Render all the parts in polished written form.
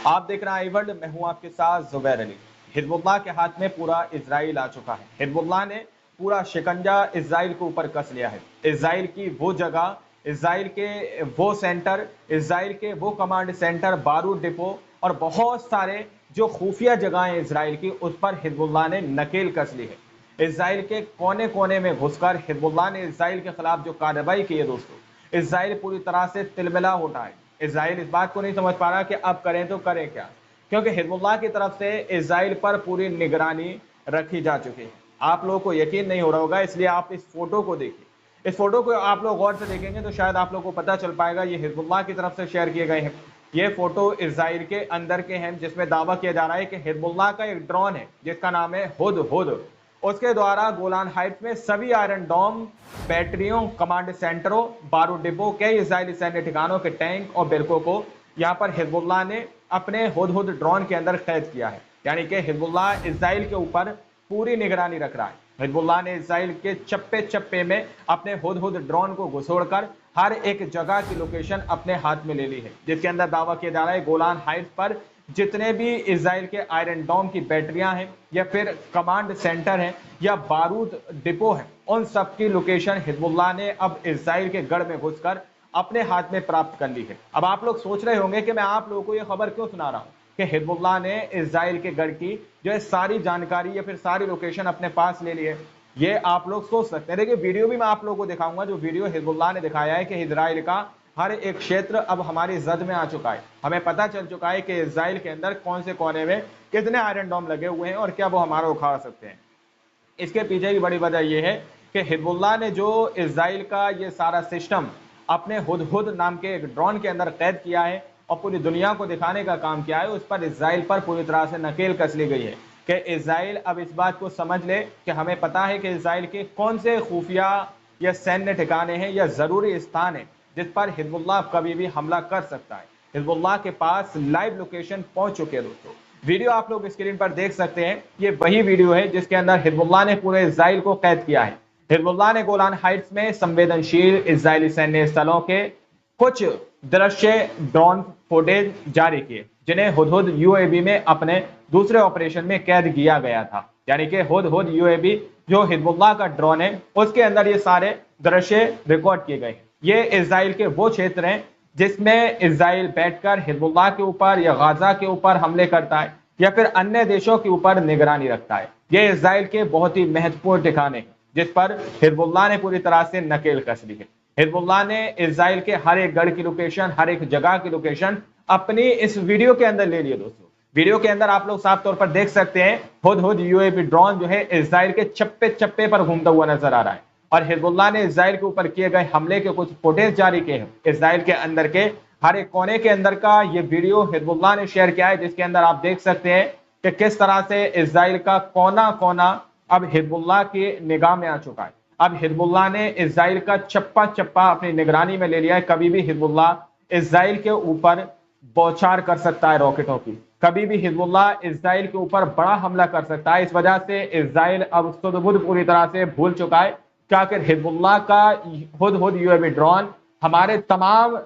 आप देख रहे हैं वर्ल्ड, मैं हूं आपके साथ जुबैर अली। हिजबुल्लाह के हाथ में पूरा इजराइल आ चुका है। हिजबुल्लाह ने पूरा शिकंजा इजराइल के ऊपर कस लिया है। इजराइल की वो जगह, इजराइल के वो सेंटर, इजराइल के वो कमांड सेंटर, बारूद डिपो और बहुत सारे जो खुफिया जगह हैं इजराइल की, उस पर हिजबुल्लाह ने नकेल कस ली है। इजराइल के कोने कोने में घुसकर हिजबुल्लाह ने इजराइल के खिलाफ जो कार्रवाई की है दोस्तों, इजराइल पूरी तरह से तिलमिला उठा है। इजराइल इस बात को नहीं समझ पा रहा कि अब करें तो करें क्या, क्योंकि हिजबुल्लाह की तरफ से इजराइल पर पूरी निगरानी रखी जा चुकी है। आप लोगों को यकीन नहीं हो रहा होगा, इसलिए आप इस फोटो को देखिए। इस फोटो को आप लोग गौर से देखेंगे तो शायद आप लोगों को पता चल पाएगा, ये हिजबुल्लाह की तरफ से शेयर किए गए हैं। ये फोटो इजराइल के अंदर के हैं, जिसमें दावा किया जा रहा है कि हिजबुल्लाह का एक ड्रोन है जिसका नाम है हुद हुद, उसके द्वारा गोलान हाइट्स में सभी आयरन डोम, बैटरियों, कमांड सेंटरों, बारूद डिपो, कई इजरायली सैन्य ठिकानों के टैंक और बिल्कों को यहां पर हिजबुल्लाह ने अपने हुद-हुद ड्रोन के अंदर कैद किया है। यानी कि हिजबुल्लाह इजराइल के ऊपर पूरी निगरानी रख रहा है। हिजबुल्लाह ने इजराइल के चप्पे चप्पे में अपने हुद-हुद ड्रोन को घुसोड़कर हर एक जगह की लोकेशन अपने हाथ में ले ली है, जिसके अंदर दावा किया जा रहा है गोलान हाइट्स पर जितने भी इजराइल के आयरन डोम की बैटरियां हैं या फिर कमांड सेंटर हैं या बारूद डिपो है, उन सब की लोकेशन हिजबुल्लाह ने अब इजराइल के गढ़ में घुसकर अपने हाथ में प्राप्त कर ली है। अब आप लोग सोच रहे होंगे कि मैं आप लोगों को यह खबर क्यों सुना रहा हूं कि हिजबुल्लाह ने इजराइल के गढ़ की जो है सारी जानकारी या फिर सारी लोकेशन अपने पास ले ली है। ये आप लोग सोच सकते हैं। देखिए, वीडियो भी मैं आप लोगों को दिखाऊंगा, जो वीडियो हिजबुल्लाह ने दिखाया है कि इजराइल का हर एक क्षेत्र अब हमारी जद में आ चुका है। हमें पता चल चुका है कि इजराइल के अंदर कौन से कोने में कितने आयरन डोम लगे हुए हैं और क्या वो हमारा उखाड़ सकते हैं। इसके पीछे की बड़ी वजह यह है कि हिजबुल्लाह ने जो इजराइल का ये सारा सिस्टम अपने हुद-हुद नाम के एक ड्रोन के अंदर कैद किया है और पूरी दुनिया को दिखाने का काम किया है, उस पर इजराइल पर पूरी तरह से नकेल कस ली गई है कि इजराइल अब इस बात को समझ ले कि हमें पता है कि इजराइल के कौन से खुफिया या सैन्य ठिकाने हैं या जरूरी स्थान है जिस पर हिजबुल्लाह कभी भी हमला कर सकता है। हिजबुल्लाह के पास लाइव लोकेशन पहुंच चुके हैं दोस्तों। वीडियो आप लोग स्क्रीन पर देख सकते हैं, ये वही वीडियो है जिसके अंदर हिजबुल्लाह ने पूरे इजराइल को कैद किया है। हिजबुल्लाह ने गोलान हाइट्स में संवेदनशील इजरायली सैन्य स्थलों के कुछ दृश्य ड्रोन फुटेज जारी किए, जिन्हें हुद-हुद यूएवी में अपने दूसरे ऑपरेशन में कैद किया गया था। यानी कि हुद-हुद यूएवी जो हिजबुल्लाह का ड्रोन है, उसके अंदर ये सारे दृश्य रिकॉर्ड किए गए हैं। ये इजराइल के वो क्षेत्र हैं जिसमें इजराइल बैठकर हिजबुल्लाह के ऊपर या गाजा के ऊपर हमले करता है या फिर अन्य देशों के ऊपर निगरानी रखता है। ये इजराइल के बहुत ही महत्वपूर्ण ठिकाने जिस पर हिजबुल्लाह ने पूरी तरह से नकेल कस ली है। हिजबुल्लाह ने इजराइल के हर एक गढ़ की लोकेशन, हर एक जगह की लोकेशन अपनी इस वीडियो के अंदर ले लिए दोस्तों। वीडियो के अंदर आप लोग साफ तौर पर देख सकते हैं, हुद-हुद यूएवी ड्रोन जो है इजराइल के चप्पे चप्पे पर घूमता हुआ नजर आ रहा है और हिजबुल्लाह ने इजराइल के ऊपर किए गए हमले के कुछ फुटेज जारी किए हैं। इजराइल के अंदर के हर एक कोने के अंदर का ये वीडियो हिजबुल्लाह ने शेयर किया है, जिसके अंदर आप देख सकते हैं कि किस तरह से इजराइल का कोना कोना अब हिजबुल्लाह की निगाह में आ चुका है। अब हिजबुल्लाह ने इजराइल का चप्पा चप्पा अपनी निगरानी में ले लिया है। कभी भी हिजबुल्लाह इजराइल के ऊपर बौछार कर सकता है रॉकेटों की, कभी भी हिजबुल्लाह इजराइल के ऊपर बड़ा हमला कर सकता है। इस वजह से इजराइल अब सुध-बुध पूरी तरह से भूल चुका है कि आखिर हिजबुल्लाह का हुद-हुद यूएवी ड्रोन हमारे तमाम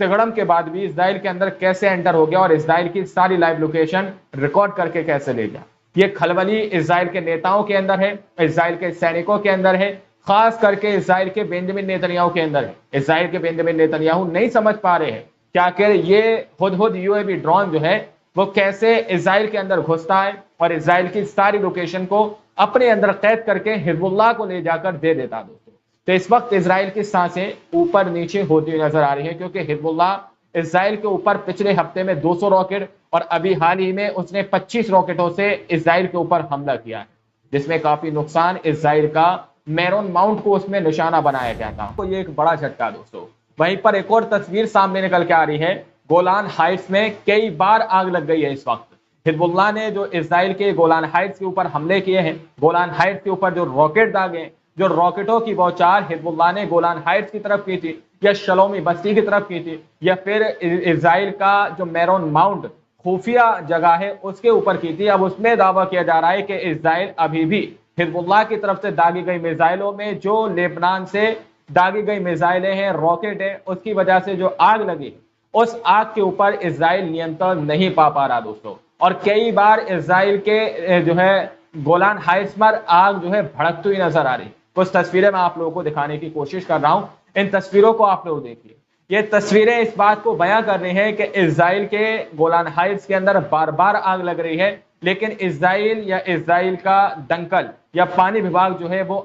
तिगड़म के बाद भी इजराइल के अंदर कैसे एंटर हो गया और इजराइल की सारी लाइव लोकेशन रिकॉर्ड करके कैसे ले गया। ये खलबली इजराइल के नेताओं के अंदर है, इजराइल के सैनिकों के अंदर है, खास करके इजराइल के बेंजामिन नेतन्याहू के अंदर है। इजराइल के बेंजामिन नेतन्याहू नहीं समझ पा रहे हैं कि आखिर ये हुद-हुद यूएवी ड्रोन जो है वो कैसे इजराइल के अंदर घुसता है और इजराइल की सारी लोकेशन को अपने अंदर कैद करके हिजबुल्लाह को ले जाकर दे देता दोस्तों। तो इस वक्त इजराइल की सांसें ऊपर नीचे होती हुई नजर आ रही है, क्योंकि हिजबुल्लाह इजराइल के ऊपर पिछले हफ्ते में 200 रॉकेट और अभी हाल ही में उसने 25 रॉकेटों से इजराइल के ऊपर हमला किया है, जिसमें काफी नुकसान इजराइल का मैरोन माउंट को उसमें निशाना बनाया गया था। तो ये एक बड़ा झटका दोस्तों। वहीं पर एक और तस्वीर सामने निकल के आ रही है, गोलान हाइट्स में कई बार आग लग गई है। इस वक्त हिजबुल्लाह ने जो इजराइल के गोलान हाइट्स के ऊपर हमले किए हैं, गोलान हाइट्स के ऊपर जो रॉकेट दागे, जो रॉकेटों की बौछार हिजबुल्लाह ने गोलान हाइट्स की तरफ की थी या शलोमी बस्ती की तरफ की थी या फिर इजराइल का जो मैरोन माउंट खुफिया जगह है उसके ऊपर की थी, अब उसमें दावा किया जा रहा है कि इजराइल अभी भी हिजबुल्लाह की तरफ से दागी गई मिसाइलों में, जो लेबनान से दागी गई मिसाइलें हैं, रॉकेट है, उसकी वजह से जो आग लगी उस आग के ऊपर इजराइल नियंत्रण नहीं पा रहा दोस्तों। और कई बार इजराइल के जो है गोलान हाइट्स पर आग जो है भड़कती हुई नजर आ रही। कुछ तस्वीरें मैं आप लोगों को दिखाने की कोशिश कर रहा हूं, इन तस्वीरों को आप लोग देखिए। ये तस्वीरें इस बात को बयां कर रही हैं कि इजराइल के गोलान हाइट्स के अंदर बार बार आग लग रही है, लेकिन इजराइल का दंकल या पानी विभाग जो है वो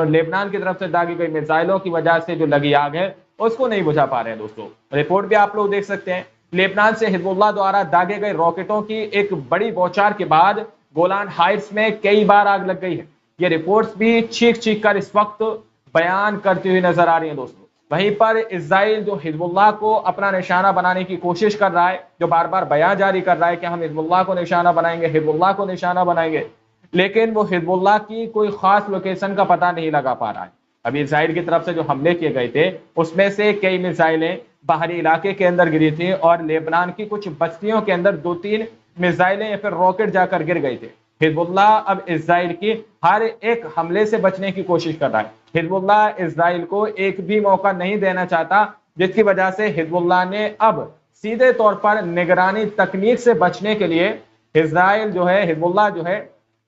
लेबनान की तरफ से दागी गई मिसाइलों की वजह से जो लगी आग है उसको नहीं बुझा पा रहे हैं दोस्तों। रिपोर्ट भी आप लोग देख सकते हैं, लेबनान से हिजबुल्लाह द्वारा दागे गए रॉकेटों की एक बड़ी बौछार के बाद गोलान हाइट्स में कई बार आग लग गई है। ये रिपोर्ट्स भी चीख चीख कर इस वक्त बयान करती हुई नजर आ रही है दोस्तों। वहीं पर इजराइल जो हिजबुल्लाह को अपना निशाना बनाने की कोशिश कर रहा है, जो बार बार बयान जारी कर रहा है कि हम हिजबुल्लाह को निशाना बनाएंगे, हिजबुल्लाह को निशाना बनाएंगे, लेकिन वो हिजबुल्लाह की कोई खास लोकेशन का पता नहीं लगा पा रहा है। अभी इजराइल की तरफ से जो हमले किए गए थे उसमें से कई मिसाइलें बाहरी इलाके के अंदर गिरी थी और लेबनान की कुछ बस्तियों के अंदर 2-3 मिसाइलें या फिर रॉकेट जाकर गिर गए थे। हिजबुल्लाह अब इजराइल की हर एक हमले से बचने की कोशिश कर रहा है। हिजबुल्लाह इजराइल को एक भी मौका नहीं देना चाहता, जिसकी वजह से हिजबुल्लाह ने अब सीधे तौर पर निगरानी तकनीक से बचने के लिए हिजबुल्लाह जो है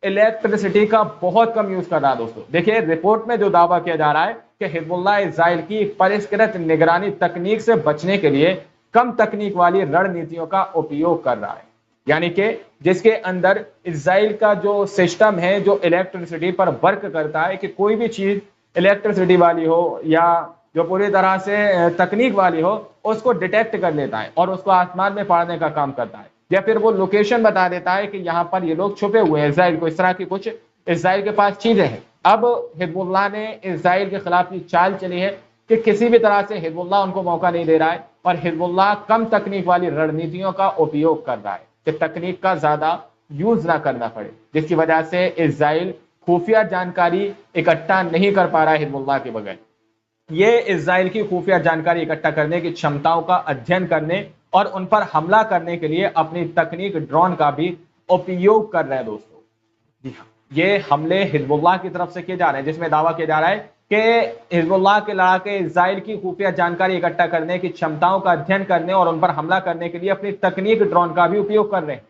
इलेक्ट्रिसिटी का बहुत कम यूज कर रहा है दोस्तों। देखिए रिपोर्ट में जो दावा किया जा रहा है कि हिजबुल्लाह इजराइल की परिष्कृत निगरानी तकनीक से बचने के लिए कम तकनीक वाली रणनीतियों का उपयोग कर रहा है, यानी कि जिसके अंदर इजराइल का जो सिस्टम है जो इलेक्ट्रिसिटी पर वर्क करता है कि कोई भी चीज इलेक्ट्रिसिटी वाली हो या जो पूरी तरह से तकनीक वाली हो उसको डिटेक्ट कर लेता है और उसको आसमान में फाड़ने का काम करता है, या फिर वो लोकेशन बता देता है कि यहाँ पर ये लोग छुपे हुए हैं इजराइल को, इस तरह की कुछ इजराइल के पास चीजें हैं। अब हिजबुल्लाह ने इजराइल के खिलाफ ये चाल चली है कि किसी भी तरह से हिजबुल्लाह उनको मौका नहीं दे रहा है और हिजबुल्लाह कम तकनीक वाली रणनीतियों का उपयोग कर रहा है कि तकनीक का ज्यादा यूज ना करना पड़े, जिसकी वजह से इजराइल खुफिया जानकारी इकट्ठा नहीं कर पा रहा है हिजबुल्लाह के बगैर। ये इजराइल की खुफिया जानकारी इकट्ठा करने की क्षमताओं का अध्ययन करने और उन पर हमला करने के लिए अपनी तकनीक ड्रोन का भी उपयोग कर रहे हैं दोस्तों। जी हाँ, ये हमले हिजबुल्लाह की तरफ से किए जा रहे हैं, जिसमें दावा किया जा रहा है कि हिजबुल्लाह के लड़ाके इजराइल की खुफिया जानकारी इकट्ठा करने की क्षमताओं का अध्ययन करने और उन पर हमला करने के लिए अपनी तकनीक ड्रोन का भी उपयोग कर रहे हैं,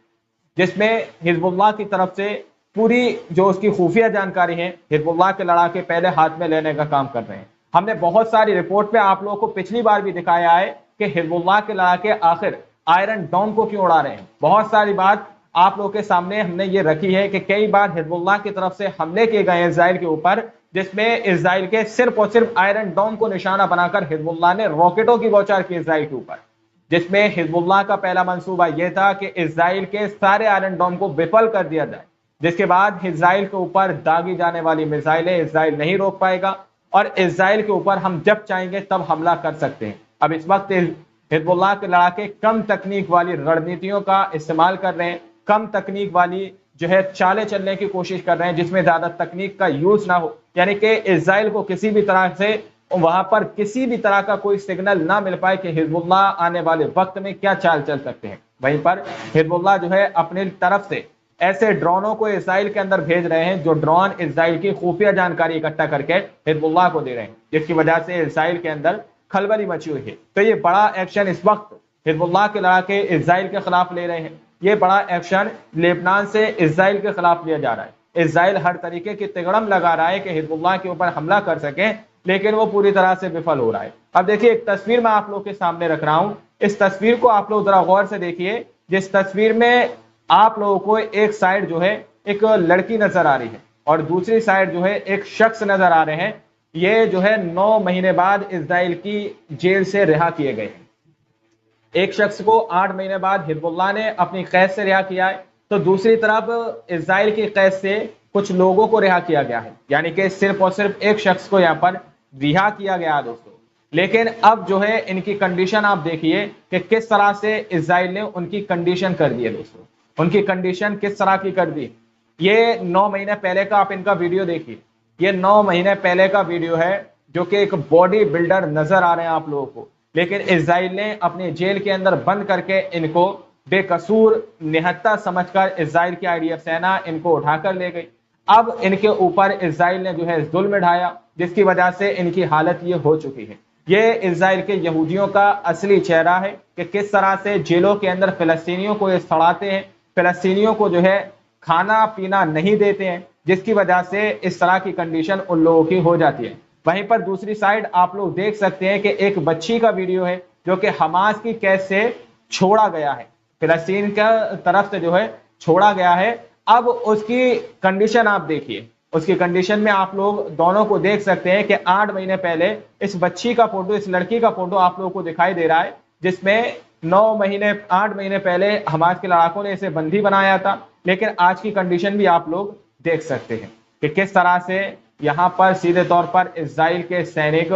जिसमें हिजबुल्लाह की तरफ से पूरी जो उसकी खुफिया जानकारी है हिजबुल्लाह के लड़ाके पहले हाथ में लेने का काम कर रहे हैं। हमने बहुत सारी रिपोर्ट में आप लोगों को पिछली बार भी दिखाया है कि हिजबुल्लाह के लड़ाके आखिर आयरन डोम को क्यों उड़ा रहे हैं। बहुत सारी बात आप लोगों के सामने हमने ये रखी है कि कई बार हिजबुल्लाह की तरफ से हमले किए गए इजराइल के ऊपर, जिसमें इजराइल के सिर्फ और सिर्फ आयरन डोम को निशाना बनाकर हिजबुल्लाह ने रॉकेटों की बौछार की इजराइल के ऊपर, जिसमें हिजबुल्लाह का पहला मंसूबा यह था कि इजराइल के सारे आयरन डोम को विफल कर दिया जाए, जिसके बाद इजराइल के ऊपर दागी जाने वाली मिसाइलें इजराइल नहीं रोक पाएगा और इजराइल के ऊपर हम जब चाहेंगे तब हमला कर सकते हैं। अब इस वक्त हिजबुल्लाह के लड़ाके कम तकनीक वाली रणनीतियों का इस्तेमाल कर रहे हैं, कम तकनीक वाली जो है चालें चलने की कोशिश कर रहे हैं जिसमें ज्यादा तकनीक का यूज ना हो, यानी कि इजराइल को किसी भी तरह से वहां पर किसी भी तरह का कोई सिग्नल ना मिल पाए कि हिजबुल्लाह आने वाले वक्त में क्या चाल चल सकते हैं। वहीं पर हिजबुल्लाह जो है अपनी तरफ से ऐसे ड्रोनों को इजराइल के अंदर भेज रहे हैं जो ड्रोन इजराइल की खुफिया जानकारी इकट्ठा करके हिजबुल्लाह को दे रहे हैं, जिसकी वजह से इजराइल के अंदर खलबली मची हुई है। तो ये बड़ा एक्शन इस वक्त हिजबुल्लाह के लड़ाके इजराइल के खिलाफ ले रहे हैं। ये बड़ा एक्शन लेबनान से इजराइल के खिलाफ लिया जा रहा है। इजराइल हर तरीके की तिगड़म लगा रहा है कि हिजबुल्लाह के ऊपर हमला कर सके, लेकिन वो पूरी तरह से विफल हो रहा है। अब देखिए एक तस्वीर मैं आप लोग के सामने रख रहा हूं, इस तस्वीर को आप लोग जरा गौर से देखिए। जिस तस्वीर में आप लोगों को एक साइड जो है एक लड़की नजर आ रही है और दूसरी साइड जो है एक शख्स नजर आ रहे हैं। ये जो है 9 महीने बाद इजराइल की जेल से रिहा किए गए हैं। एक शख्स को 8 महीने बाद हिजबुल्लाह ने अपनी कैद से रिहा किया है, तो दूसरी तरफ इजराइल की कैद से कुछ लोगों को रिहा किया गया है, यानी कि सिर्फ और सिर्फ एक शख्स को यहाँ पर रिहा किया गया है दोस्तों। लेकिन अब जो है इनकी कंडीशन आप देखिए कि किस तरह से इजराइल ने उनकी कंडीशन कर दी है दोस्तों। उनकी कंडीशन किस तरह की कर दी, ये 9 महीने पहले का आप इनका वीडियो देखिए। ये 9 महीने पहले का वीडियो है जो कि एक बॉडी बिल्डर नजर आ रहे हैं आप लोगों को, लेकिन इजराइल ने अपने जेल के अंदर बंद करके इनको बेकसूर निहत्था समझकर इजराइल की आईडीएफ सेना इनको उठाकर ले गई। अब इनके ऊपर इजराइल ने जो है जुल्म ढाया, जिसकी वजह से इनकी हालत ये हो चुकी है। ये इजराइल के यहूदियों का असली चेहरा है कि किस तरह से जेलों के अंदर फिलिस्तीनियों को ये सड़ाते हैं, फिलिस्तीनियों को जो है खाना पीना नहीं देते हैं, जिसकी वजह से इस तरह की कंडीशन उन लोगों की हो जाती है। वहीं पर दूसरी साइड आप लोग देख सकते हैं कि एक बच्ची का वीडियो है जो कि हमास की कैद से छोड़ा गया है, फिलिस्तीन का तरफ से जो है छोड़ा गया है। अब उसकी कंडीशन आप देखिए, उसकी कंडीशन में आप लोग दोनों को देख सकते हैं कि 8 महीने पहले इस बच्ची का फोटो, इस लड़की का फोटो आप लोगों को दिखाई दे रहा है, जिसमें 8 महीने पहले हमास के लड़ाकों ने इसे बंदी बनाया था। लेकिन आज की कंडीशन भी आप लोग देख सकते हैं कि किस तरह से यहाँ पर सीधे तौर पर इजराइल के सैनिक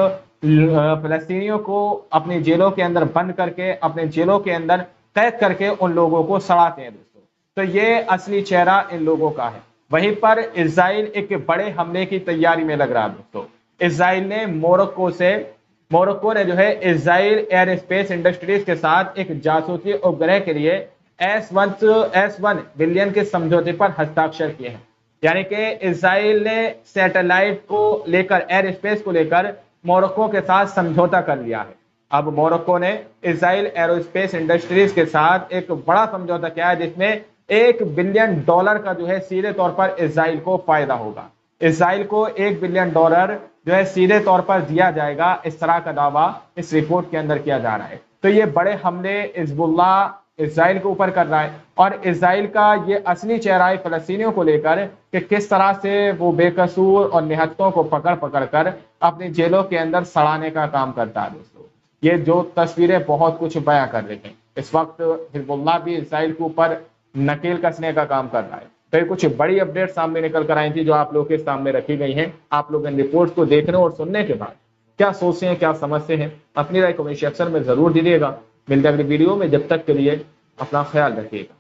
फिलिस्तीनियों को अपनी जेलों के अंदर बंद करके, अपने जेलों के अंदर कैद करके उन लोगों को सड़ाते हैं दोस्तों। तो ये असली चेहरा इन लोगों का है। वहीं पर इजराइल एक बड़े हमले की तैयारी में लग रहा है दोस्तों। इजराइल ने मोरक्को ने जो है इजराइल एयर स्पेस इंडस्ट्रीज के साथ एक जासूसी उपग्रह के लिए S1 बिलियन के समझौते पर हस्ताक्षर किए हैं। यानी कि इजराइल ने सैटेलाइट को लेकर, एयर स्पेस को लेकर मोरक्को के साथ समझौता कर लिया है। अब मोरक्को ने इजराइल एरोस्पेस इंडस्ट्रीज के साथ एक बड़ा समझौता किया है, जिसमें $1 बिलियन का जो है सीधे तौर पर इजराइल को फायदा होगा। इजराइल को $1 बिलियन जो है सीधे तौर पर दिया जाएगा, इस तरह का दावा इस रिपोर्ट के अंदर किया जा रहा है। तो ये बड़े हमले हिजबुल्लाह इजराइल के ऊपर कर रहा है और इजराइल का ये असली चेहरा है फिलिस्तीनियों को लेकर कि किस तरह से वो बेकसूर और निहत्तों को पकड़ पकड़ कर अपनी जेलों के अंदर सड़ाने का काम करता है दोस्तों। ये जो तस्वीरें बहुत कुछ बयां कर रही हैं। इस वक्त हिजबुल्लाह भी इजराइल के ऊपर नकेल कसने का काम कर रहा है। तो ये कुछ बड़ी अपडेट सामने निकल कर आई थी जो आप लोगों के सामने रखी गई हैं। आप लोग इन रिपोर्ट्स को देखने और सुनने के बाद क्या सोचते हैं, क्या समझते हैं, अपनी राय कमेंट सेक्शन में जरूर दीजिएगा। मिलते हैं अगली वीडियो में, जब तक के लिए अपना ख्याल रखिएगा।